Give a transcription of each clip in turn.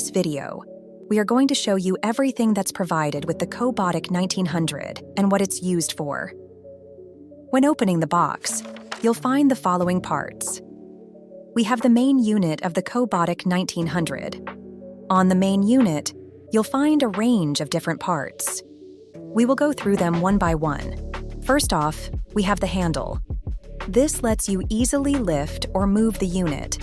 this video, we are going to show you everything that's provided with the Cobotic 1900 and what it's used for. When opening the box, you'll find the following parts. We have the main unit of the Cobotic 1900. On the main unit, you'll find a range of different parts. We will go through them one by one. First off, we have the handle. This lets you easily lift or move the unit.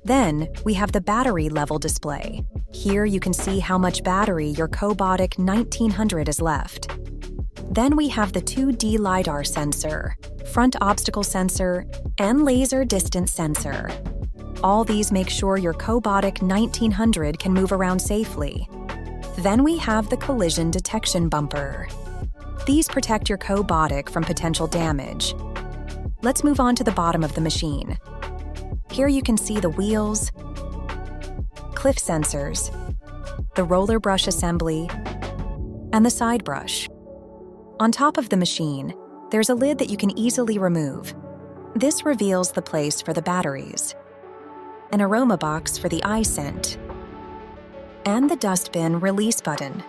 Then, we have the battery level display. Here you can see how much battery your Cobotic 1900 is left. Then we have the 2D LiDAR sensor, front obstacle sensor, and laser distance sensor. All these make sure your Cobotic 1900 can move around safely. Then we have the collision detection bumper. These protect your Cobotic from potential damage. Let's move on to the bottom of the machine. Here you can see the wheels, cliff sensors, the roller brush assembly, and the side brush. On top of the machine, there's a lid that you can easily remove. This reveals the place for the batteries, an aroma box for the eye scent, and the dustbin release button.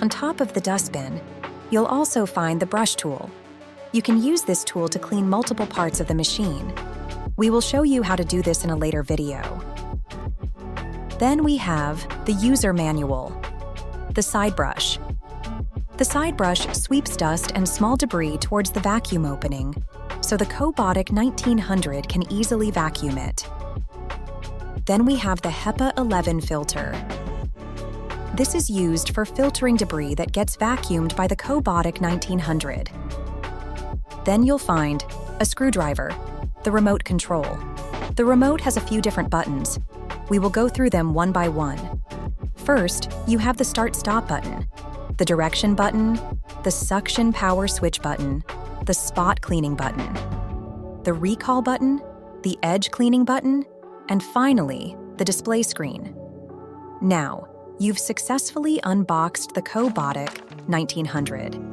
On top of the dustbin, you'll also find the brush tool. You can use this tool to clean multiple parts of the machine. We will show you how to do this in a later video. Then we have the user manual, the side brush. The side brush sweeps dust and small debris towards the vacuum opening, so the Cobotic 1900 can easily vacuum it. Then we have the HEPA 11 filter. This is used for filtering debris that gets vacuumed by the Cobotic 1900. Then you'll find a screwdriver, the remote control. The remote has a few different buttons. We will go through them one by one. First, you have the start-stop button, the direction button, the suction power switch button, the spot cleaning button, the recall button, the edge cleaning button, and finally, the display screen. Now, you've successfully unboxed the Cobotic 1900.